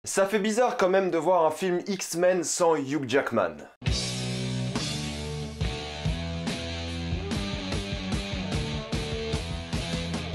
Ça fait bizarre quand même de voir un film X-Men sans Hugh Jackman.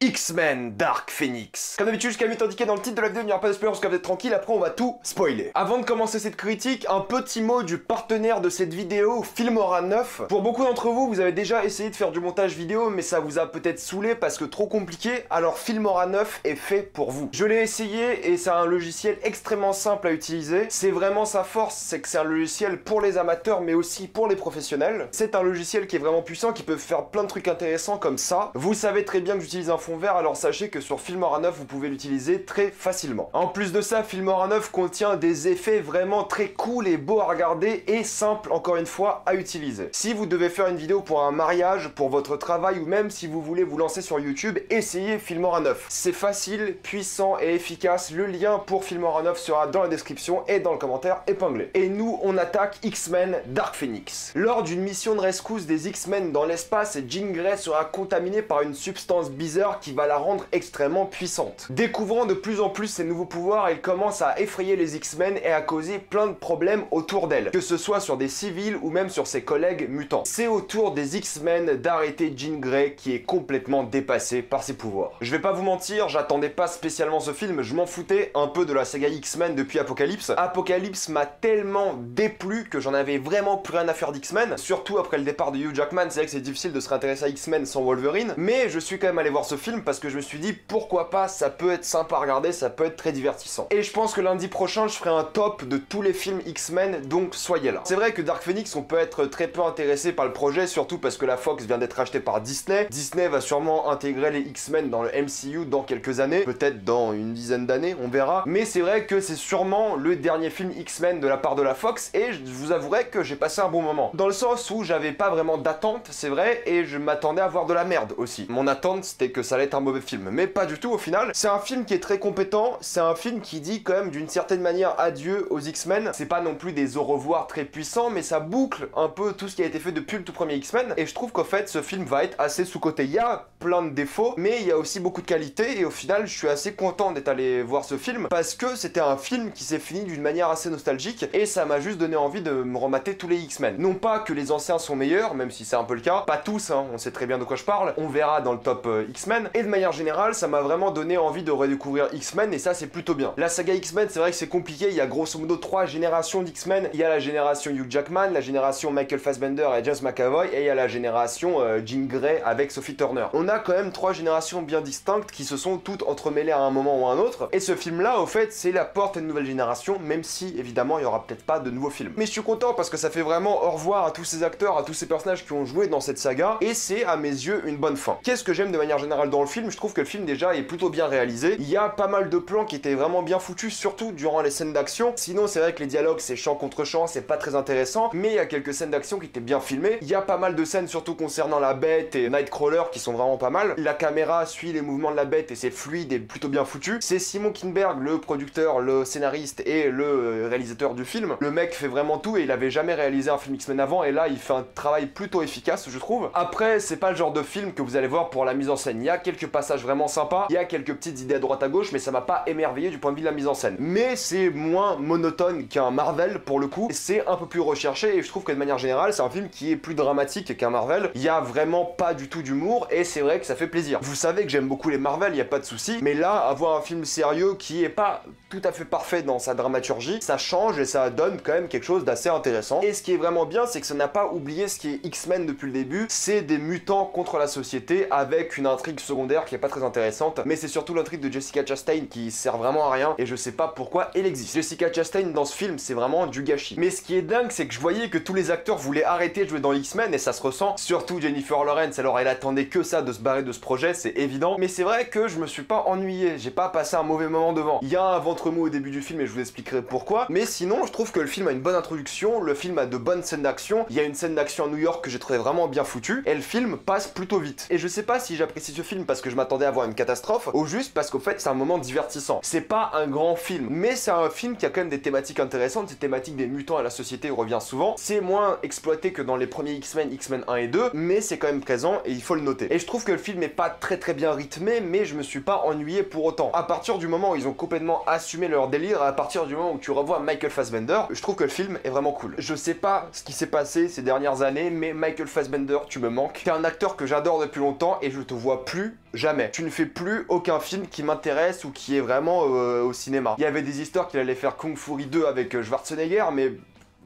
X-Men Dark Phoenix. Comme d'habitude, jusqu'à 8 indiqué dans le titre de la vidéo, il n'y aura pas de spoiler, parce que vous êtes tranquille, après on va tout spoiler. Avant de commencer cette critique, un petit mot du partenaire de cette vidéo, Filmora 9. Pour beaucoup d'entre vous, vous avez déjà essayé de faire du montage vidéo, mais ça vous a peut-être saoulé parce que trop compliqué, alors Filmora 9 est fait pour vous. Je l'ai essayé et c'est un logiciel extrêmement simple à utiliser. C'est vraiment sa force, c'est que c'est un logiciel pour les amateurs, mais aussi pour les professionnels. C'est un logiciel qui est vraiment puissant, qui peut faire plein de trucs intéressants comme ça. Vous savez très bien que j'utilise un fond vert, alors sachez que sur Filmora 9 vous pouvez l'utiliser très facilement. En plus de ça, Filmora 9 contient des effets vraiment très cool et beaux à regarder et simples encore une fois à utiliser. Si vous devez faire une vidéo pour un mariage, pour votre travail ou même si vous voulez vous lancer sur YouTube, essayez Filmora 9. C'est facile, puissant et efficace. Le lien pour Filmora 9 sera dans la description et dans le commentaire épinglé. Et nous, on attaque X-Men Dark Phoenix. Lors d'une mission de rescousse des X-Men dans l'espace, Jean Grey sera contaminée par une substance bizarre qui va la rendre extrêmement puissante. Découvrant de plus en plus ses nouveaux pouvoirs, elle commence à effrayer les X-Men et à causer plein de problèmes autour d'elle, que ce soit sur des civils ou même sur ses collègues mutants. C'est au tour des X-Men d'arrêter Jean Grey qui est complètement dépassée par ses pouvoirs. Je vais pas vous mentir, j'attendais pas spécialement ce film, je m'en foutais un peu de la saga X-Men depuis Apocalypse. Apocalypse m'a tellement déplu que j'en avais vraiment plus rien à faire d'X-Men, surtout après le départ de Hugh Jackman. C'est vrai que c'est difficile de se réintéresser à X-Men sans Wolverine, mais je suis quand même allé voir ce film parce que je me suis dit pourquoi pas, ça peut être sympa à regarder, ça peut être très divertissant. Et je pense que lundi prochain je ferai un top de tous les films X-Men, donc soyez là. C'est vrai que Dark Phoenix, on peut être très peu intéressé par le projet, surtout parce que la Fox vient d'être achetée par Disney. Disney va sûrement intégrer les X-Men dans le MCU dans quelques années, peut-être dans une dizaine d'années, on verra. Mais c'est vrai que c'est sûrement le dernier film X-Men de la part de la Fox et je vous avouerai que j'ai passé un bon moment. Dans le sens où j'avais pas vraiment d'attente, c'est vrai, et je m'attendais à voir de la merde aussi. Mon attente c'était que ça allait être un mauvais film, mais pas du tout au final. C'est un film qui est très compétent, c'est un film qui dit quand même d'une certaine manière adieu aux X-Men. C'est pas non plus des au revoir très puissants, mais ça boucle un peu tout ce qui a été fait depuis le tout premier X-Men, et je trouve qu'en fait ce film va être assez sous-coté. Il y a plein de défauts, mais il y a aussi beaucoup de qualité, et au final je suis assez content d'être allé voir ce film, parce que c'était un film qui s'est fini d'une manière assez nostalgique, et ça m'a juste donné envie de me remater tous les X-Men. Non pas que les anciens sont meilleurs, même si c'est un peu le cas, pas tous, hein, on sait très bien de quoi je parle, on verra dans le top X-Men, et de manière générale, ça m'a vraiment donné envie de redécouvrir X-Men, et ça c'est plutôt bien. La saga X-Men, c'est vrai que c'est compliqué, il y a grosso modo 3 générations d'X-Men. Il y a la génération Hugh Jackman, la génération Michael Fassbender et James McAvoy, et il y a la génération Jean Grey avec Sophie Turner. On a quand même 3 générations bien distinctes qui se sont toutes entremêlées à un moment ou à un autre, et ce film là au fait c'est la porte à une nouvelle génération, même si évidemment il y aura peut-être pas de nouveaux films. Mais je suis content parce que ça fait vraiment au revoir à tous ces acteurs, à tous ces personnages qui ont joué dans cette saga, et c'est à mes yeux une bonne fin. Qu'est-ce que j'aime de manière générale dans le film? Je trouve que le film déjà est plutôt bien réalisé. Il y a pas mal de plans qui étaient vraiment bien foutus, surtout durant les scènes d'action. Sinon c'est vrai que les dialogues c'est champ contre champ, c'est pas très intéressant, mais il y a quelques scènes d'action qui étaient bien filmées. Il y a pas mal de scènes surtout concernant la bête et Nightcrawler qui sont vraiment pas mal. La caméra suit les mouvements de la bête et c'est fluide et plutôt bien foutu. C'est Simon Kinberg, le producteur, le scénariste et le réalisateur du film. Le mec fait vraiment tout et il avait jamais réalisé un film X-Men avant, et là il fait un travail plutôt efficace je trouve. Après c'est pas le genre de film que vous allez voir pour la mise en scène. Il y a quelques passages vraiment sympas, il y a quelques petites idées à droite à gauche, mais ça m'a pas émerveillé du point de vue de la mise en scène. Mais c'est moins monotone qu'un Marvel pour le coup, c'est un peu plus recherché, et je trouve que de manière générale c'est un film qui est plus dramatique qu'un Marvel. Il y a vraiment pas du tout d'humour et c'est vrai que ça fait plaisir. Vous savez que j'aime beaucoup les Marvel, il y a pas de souci, mais là avoir un film sérieux qui est pas tout à fait parfait dans sa dramaturgie, ça change et ça donne quand même quelque chose d'assez intéressant. Et ce qui est vraiment bien, c'est que ça n'a pas oublié ce qui est X-Men depuis le début, c'est des mutants contre la société avec une intrigue secondaire qui est pas très intéressante, mais c'est surtout l'intrigue de Jessica Chastain qui sert vraiment à rien, et je sais pas pourquoi elle existe. Jessica Chastain dans ce film c'est vraiment du gâchis. Mais ce qui est dingue c'est que je voyais que tous les acteurs voulaient arrêter de jouer dans X-Men, et ça se ressent, surtout Jennifer Lawrence. Alors elle attendait que ça de se barrer de ce projet, c'est évident, mais c'est vrai que je me suis pas ennuyé, j'ai pas passé un mauvais moment devant. Il y a un ventre mou au début du film et je vous expliquerai pourquoi, mais sinon je trouve que le film a une bonne introduction, le film a de bonnes scènes d'action, il y a une scène d'action à New York que j'ai trouvé vraiment bien foutue, et le film passe plutôt vite. Et je sais pas si j'apprécie ce film parce parce que je m'attendais à voir une catastrophe, ou juste parce qu'au fait c'est un moment divertissant. C'est pas un grand film, mais c'est un film qui a quand même des thématiques intéressantes. Cette thématique des mutants et la société revient souvent. C'est moins exploité que dans les premiers X-Men, X-Men 1 et 2, mais c'est quand même présent et il faut le noter. Et je trouve que le film est pas très bien rythmé, mais je me suis pas ennuyé pour autant. À partir du moment où ils ont complètement assumé leur délire, à partir du moment où tu revois Michael Fassbender, je trouve que le film est vraiment cool. Je sais pas ce qui s'est passé ces dernières années, mais Michael Fassbender, tu me manques. T'es un acteur que j'adore depuis longtemps et je te vois plus jamais. Tu ne fais plus aucun film qui m'intéresse ou qui est vraiment au cinéma. Il y avait des histoires qu'il allait faire Kung Fury 2 avec Schwarzenegger, mais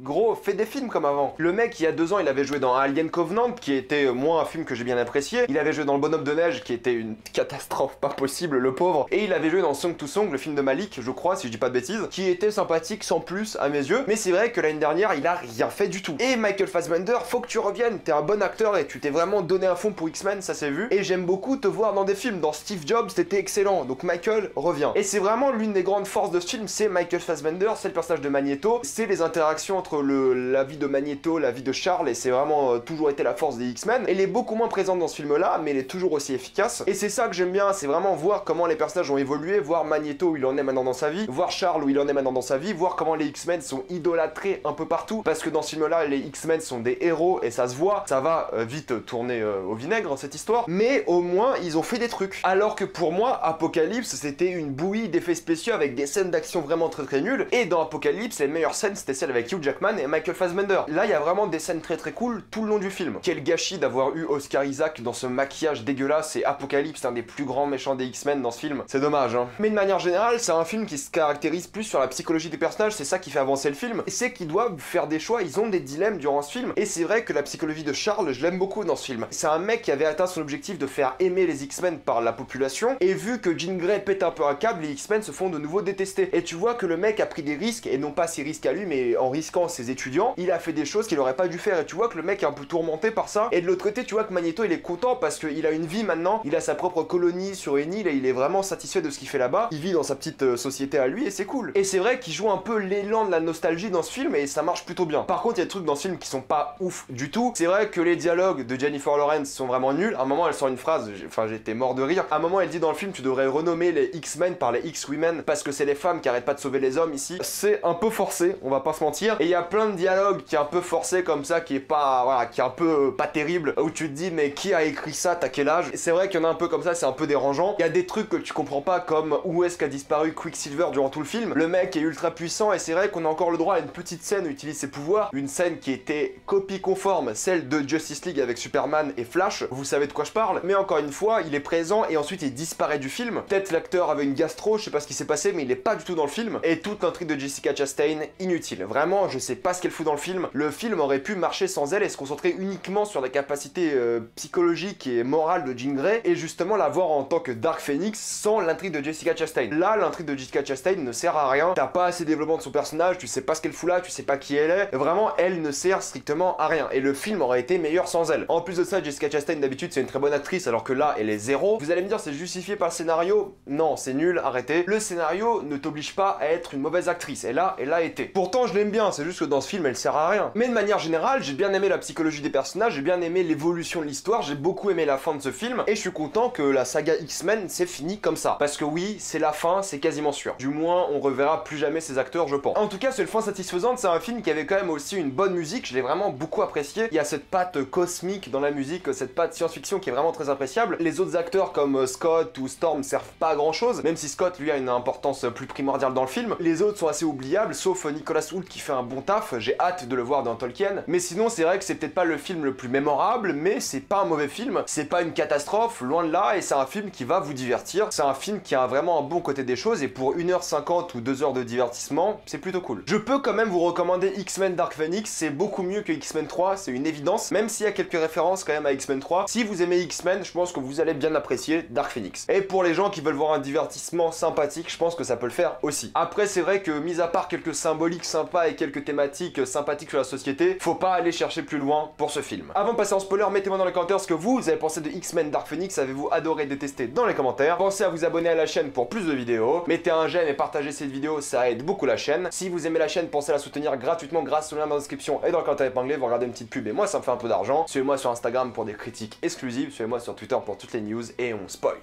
gros, fais des films comme avant. Le mec, il y a 2 ans, il avait joué dans Alien Covenant, qui était moi un film que j'ai bien apprécié. Il avait joué dans Le Bonhomme de Neige, qui était une catastrophe pas possible, le pauvre. Et il avait joué dans Song to Song, le film de Malik, je crois, si je dis pas de bêtises, qui était sympathique sans plus à mes yeux. Mais c'est vrai que l'année dernière, il a rien fait du tout. Et Michael Fassbender, faut que tu reviennes. T'es un bon acteur et tu t'es vraiment donné à fond pour X-Men, ça s'est vu. Et j'aime beaucoup te voir dans des films. Dans Steve Jobs, c'était excellent. Donc Michael, reviens. Et c'est vraiment l'une des grandes forces de ce film, c'est Michael Fassbender, c'est le personnage de Magneto, c'est les interactions entre la vie de Magneto, la vie de Charles, et c'est vraiment toujours été la force des X-Men. Elle est beaucoup moins présente dans ce film-là, mais elle est toujours aussi efficace. Et c'est ça que j'aime bien, c'est vraiment voir comment les personnages ont évolué, voir Magneto où il en est maintenant dans sa vie, voir Charles où il en est maintenant dans sa vie, voir comment les X-Men sont idolâtrés un peu partout, parce que dans ce film-là, les X-Men sont des héros, et ça se voit, ça va vite tourner au vinaigre, cette histoire, mais au moins, ils ont fait des trucs. Alors que pour moi, Apocalypse, c'était une bouillie d'effets spéciaux avec des scènes d'action vraiment très nulles, et dans Apocalypse, les meilleures scènes, c'était celles avec Hugh Jackman et Michael Fassbender. Là, il y a vraiment des scènes très cool tout le long du film. Quel gâchis d'avoir eu Oscar Isaac dans ce maquillage dégueulasse, et Apocalypse, un des plus grands méchants des X-Men dans ce film. C'est dommage, hein. Mais de manière générale, c'est un film qui se caractérise plus sur la psychologie des personnages, c'est ça qui fait avancer le film. Et c'est qu'ils doivent faire des choix, ils ont des dilemmes durant ce film. Et c'est vrai que la psychologie de Charles, je l'aime beaucoup dans ce film. C'est un mec qui avait atteint son objectif de faire aimer les X-Men par la population, et vu que Jean Grey pète un peu un câble, les X-Men se font de nouveau détester. Et tu vois que le mec a pris des risques, et non pas ses risques à lui, mais en risquant ses étudiants, il a fait des choses qu'il aurait pas dû faire, et tu vois que le mec est un peu tourmenté par ça. Et de l'autre côté, tu vois que Magneto, il est content parce qu'il a une vie maintenant, il a sa propre colonie sur une île et il est vraiment satisfait de ce qu'il fait là-bas. Il vit dans sa petite société à lui et c'est cool. Et c'est vrai qu'il joue un peu l'élan de la nostalgie dans ce film et ça marche plutôt bien. Par contre, il y a des trucs dans ce film qui sont pas ouf du tout. C'est vrai que les dialogues de Jennifer Lawrence sont vraiment nuls. À un moment, elle sort une phrase, j'étais mort de rire. À un moment, elle dit dans le film, tu devrais renommer les X-Men par les X-Women parce que c'est les femmes qui arrêtent pas de sauver les hommes ici. C'est un peu forcé, on va pas se mentir. Et il y a plein de dialogues qui est un peu forcé comme ça, qui est pas, voilà, qui est un peu pas terrible, où tu te dis mais qui a écrit ça, t'as quel âge? C'est vrai qu'il y en a un peu comme ça, c'est un peu dérangeant. Il y a des trucs que tu comprends pas, comme où est-ce qu'a disparu Quicksilver durant tout le film. Le mec est ultra puissant et c'est vrai qu'on a encore le droit à une petite scène où il utilise ses pouvoirs, une scène qui était copie conforme, celle de Justice League avec Superman et Flash, vous savez de quoi je parle, mais encore une fois, il est présent et ensuite il disparaît du film. Peut-être l'acteur avait une gastro, je sais pas ce qui s'est passé, mais il est pas du tout dans le film, et toute l'intrigue de Jessica Chastain, inutile. Vraiment, je sais pas ce qu'elle fout dans le film. Le film aurait pu marcher sans elle et se concentrer uniquement sur la capacité psychologique et morale de Jean Grey, et justement la voir en tant que Dark Phoenix sans l'intrigue de Jessica Chastain. Là, l'intrigue de Jessica Chastain ne sert à rien, t'as pas assez de développement de son personnage, tu sais pas ce qu'elle fout là, tu sais pas qui elle est, vraiment elle ne sert strictement à rien, et le film aurait été meilleur sans elle. En plus de ça, Jessica Chastain d'habitude c'est une très bonne actrice, alors que là elle est zéro. Vous allez me dire c'est justifié par le scénario? Non, c'est nul, arrêtez. Le scénario ne t'oblige pas à être une mauvaise actrice, et là, elle l'a été. Pourtant je l'aime bien, c'est juste que dans ce film elle sert à rien. Mais de manière générale, j'ai bien aimé la psychologie des personnages, j'ai bien aimé l'évolution de l'histoire, j'ai beaucoup aimé la fin de ce film, et je suis content que la saga X-Men c'est fini comme ça. Parce que oui, c'est la fin, c'est quasiment sûr. Du moins, on reverra plus jamais ces acteurs, je pense. En tout cas, c'est une fin satisfaisante, c'est un film qui avait quand même aussi une bonne musique, je l'ai vraiment beaucoup apprécié. Il y a cette patte cosmique dans la musique, cette patte science-fiction qui est vraiment très appréciable. Les autres acteurs comme Scott ou Storm servent pas à grand chose, même si Scott lui a une importance plus primordiale dans le film. Les autres sont assez oubliables, sauf Nicholas Hoult qui fait un bon taf, j'ai hâte de le voir dans Tolkien. Mais sinon, c'est vrai que c'est peut-être pas le film le plus mémorable, mais c'est pas un mauvais film, c'est pas une catastrophe, loin de là, et c'est un film qui va vous divertir. C'est un film qui a vraiment un bon côté des choses, et pour 1h50 ou 2 heures de divertissement, c'est plutôt cool. Je peux quand même vous recommander X-Men Dark Phoenix, c'est beaucoup mieux que X-Men 3, c'est une évidence, même s'il y a quelques références quand même à X-Men 3. Si vous aimez X-Men, je pense que vous allez bien apprécier Dark Phoenix. Et pour les gens qui veulent voir un divertissement sympathique, je pense que ça peut le faire aussi. Après, c'est vrai que, mis à part quelques symboliques sympas et quelques thématiques sympathiques sur la société, faut pas aller chercher plus loin pour ce film. Avant de passer en spoiler, mettez-moi dans les commentaires ce que vous avez pensé de X-Men Dark Phoenix, avez-vous adoré, détesté dans les commentaires. Pensez à vous abonner à la chaîne pour plus de vidéos, mettez un j'aime et partagez cette vidéo, ça aide beaucoup la chaîne. Si vous aimez la chaîne, pensez à la soutenir gratuitement grâce au lien dans la description et dans le commentaire épinglé, vous regardez une petite pub et moi ça me fait un peu d'argent. Suivez-moi sur Instagram pour des critiques exclusives, suivez-moi sur Twitter pour toutes les news et on spoil.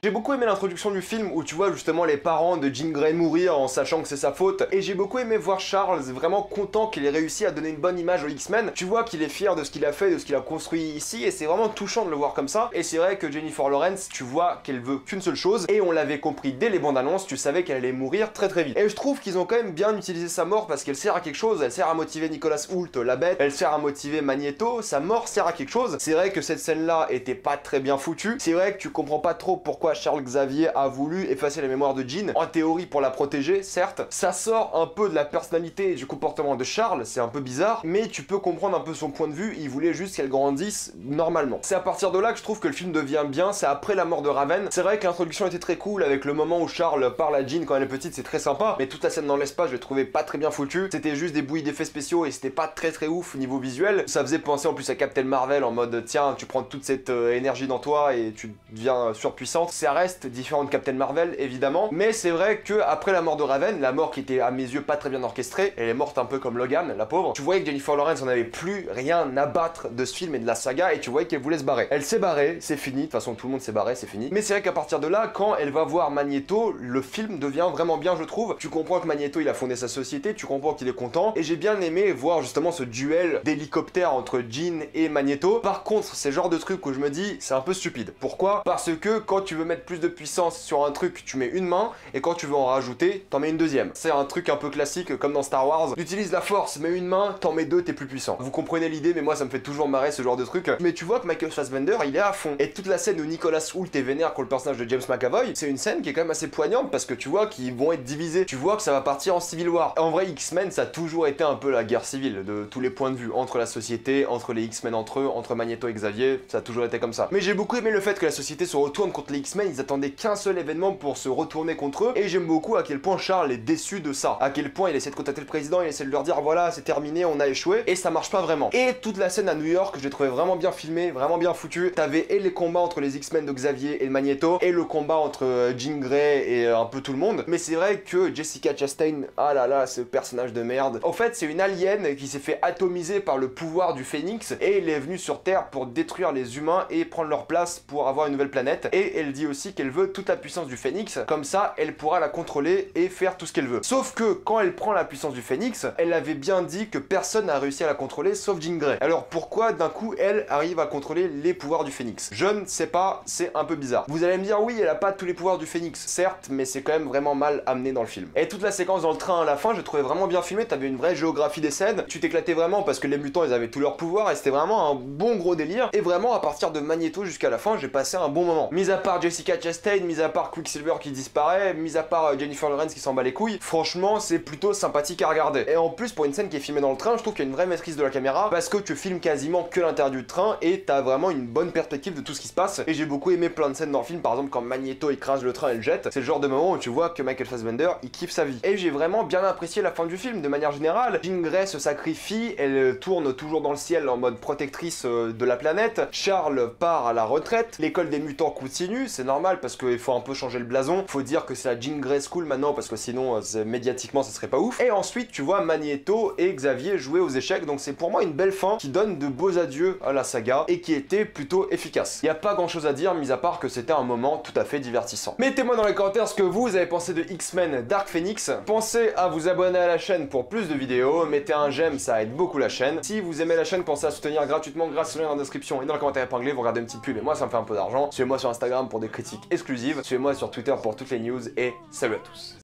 J'ai beaucoup aimé l'introduction du film où tu vois justement les parents de Jean Grey mourir en sachant que c'est sa faute, et j'ai beaucoup aimé voir Charles vraiment content qu'il ait réussi à donner une bonne image aux X-Men. Tu vois qu'il est fier de ce qu'il a fait, de ce qu'il a construit ici, et c'est vraiment touchant de le voir comme ça. Et c'est vrai que Jennifer Lawrence, tu vois qu'elle veut qu'une seule chose, et on l'avait compris dès les bandes annonces, tu savais qu'elle allait mourir très très vite. Et je trouve qu'ils ont quand même bien utilisé sa mort parce qu'elle sert à quelque chose, elle sert à motiver Nicolas Hoult, la bête, elle sert à motiver Magneto, sa mort sert à quelque chose. C'est vrai que cette scène-là était pas très bien foutue, c'est vrai que tu comprends pas trop pourquoi Charles Xavier a voulu effacer la mémoire de Jean, en théorie pour la protéger, certes. Ça sort un peu de la personnalité et du comportement de Charles, c'est un peu bizarre, mais tu peux comprendre un peu son point de vue, il voulait juste qu'elle grandisse normalement. C'est à partir de là que je trouve que le film devient bien, c'est après la mort de Raven. C'est vrai que l'introduction était très cool, avec le moment où Charles parle à Jean quand elle est petite, c'est très sympa, mais toute la scène dans l'espace, je l'ai trouvé pas très bien foutue. C'était juste des bouilles d'effets spéciaux et c'était pas très ouf au niveau visuel. Ça faisait penser en plus à Captain Marvel en mode, tiens, tu prends toute cette énergie dans toi et tu deviens surpuissante. Ça reste différent de Captain Marvel évidemment, mais c'est vrai que après la mort de Raven, la mort qui était à mes yeux pas très bien orchestrée, elle est morte un peu comme Logan, la pauvre, tu voyais que Jennifer Lawrence en avait plus rien à battre de ce film et de la saga, et tu voyais qu'elle voulait se barrer. Elle s'est barrée, c'est fini, de toute façon tout le monde s'est barré, c'est fini. Mais c'est vrai qu'à partir de là, quand elle va voir Magneto, le film devient vraiment bien, je trouve. Tu comprends que Magneto il a fondé sa société, tu comprends qu'il est content, et j'ai bien aimé voir justement ce duel d'hélicoptère entre Jean et Magneto. Par contre, c'est le genre de truc où je me dis, c'est un peu stupide. Pourquoi? Parce que quand tu veux mettre plus de puissance sur un truc, tu mets une main, et quand tu veux en rajouter, t'en mets une deuxième. C'est un truc un peu classique comme dans Star Wars. Tu utilises la force, mets une main, t'en mets deux, t'es plus puissant. Vous comprenez l'idée, mais moi ça me fait toujours marrer ce genre de truc. Mais tu vois que Michael Fassbender, il est à fond. Et toute la scène où Nicolas Hoult est vénère contre le personnage de James McAvoy, c'est une scène qui est quand même assez poignante parce que tu vois qu'ils vont être divisés. Tu vois que ça va partir en Civil War. En vrai, X-Men, ça a toujours été un peu la guerre civile de tous les points de vue. Entre la société, entre les X-Men entre eux, entre Magneto et Xavier, ça a toujours été comme ça. Mais j'ai beaucoup aimé le fait que la société se retourne contre les X-Men, ils attendaient qu'un seul événement pour se retourner contre eux, et j'aime beaucoup à quel point Charles est déçu de ça, à quel point il essaie de contacter le président, il essaie de leur dire voilà c'est terminé, on a échoué, et ça marche pas vraiment. Et toute la scène à New York, je l'ai trouvé vraiment bien filmée, vraiment bien foutue. T'avais et les combats entre les X-Men de Xavier et de Magneto, et le combat entre Jean Grey et un peu tout le monde, mais c'est vrai que Jessica Chastain, ah là là, ce personnage de merde. En fait, c'est une alien qui s'est fait atomiser par le pouvoir du Phénix, et elle est venue sur Terre pour détruire les humains et prendre leur place pour avoir une nouvelle planète, et elle dit aussi qu'elle veut toute la puissance du Phénix, comme ça elle pourra la contrôler et faire tout ce qu'elle veut. Sauf que quand elle prend la puissance du Phénix, elle avait bien dit que personne n'a réussi à la contrôler sauf Jean Grey. Alors pourquoi d'un coup elle arrive à contrôler les pouvoirs du Phénix? Je ne sais pas, c'est un peu bizarre. Vous allez me dire oui, elle a pas tous les pouvoirs du Phénix, certes, mais c'est quand même vraiment mal amené dans le film. Et toute la séquence dans le train à la fin, je trouvais vraiment bien filmé, t'avais une vraie géographie des scènes, tu t'éclatais vraiment parce que les mutants ils avaient tous leurs pouvoirs et c'était vraiment un bon gros délire. Et vraiment à partir de Magneto jusqu'à la fin, j'ai passé un bon moment. Mis à part Jessica Chastain, mis à part Quicksilver qui disparaît, mis à part Jennifer Lawrence qui s'en bat les couilles, franchement c'est plutôt sympathique à regarder. Et en plus pour une scène qui est filmée dans le train, je trouve qu'il y a une vraie maîtrise de la caméra parce que tu filmes quasiment que l'intérieur du train et t'as vraiment une bonne perspective de tout ce qui se passe. Et j'ai beaucoup aimé plein de scènes dans le film, par exemple quand Magneto écrase le train et le jette, c'est le genre de moment où tu vois que Michael Fassbender il kiffe sa vie. Et j'ai vraiment bien apprécié la fin du film de manière générale. Jean Grey se sacrifie, elle tourne toujours dans le ciel en mode protectrice de la planète, Charles part à la retraite, l'école des mutants continue, c'est normal parce qu'il faut un peu changer le blason, faut dire que c'est la Jean Grey School maintenant parce que sinon médiatiquement ça serait pas ouf. Et ensuite tu vois Magneto et Xavier jouer aux échecs, donc c'est pour moi une belle fin qui donne de beaux adieux à la saga et qui était plutôt efficace. Y a pas grand chose à dire mis à part que c'était un moment tout à fait divertissant. Mettez-moi dans les commentaires ce que vous avez pensé de X-Men Dark Phoenix. Pensez à vous abonner à la chaîne pour plus de vidéos, mettez un j'aime, ça aide beaucoup la chaîne. Si vous aimez la chaîne, pensez à soutenir gratuitement grâce au lien dans la description et dans le commentaire épinglé, vous regardez une petite pub et moi ça me fait un peu d'argent. Suivez-moi sur Instagram pour des critiques exclusives, suivez-moi sur Twitter pour toutes les news et salut à tous.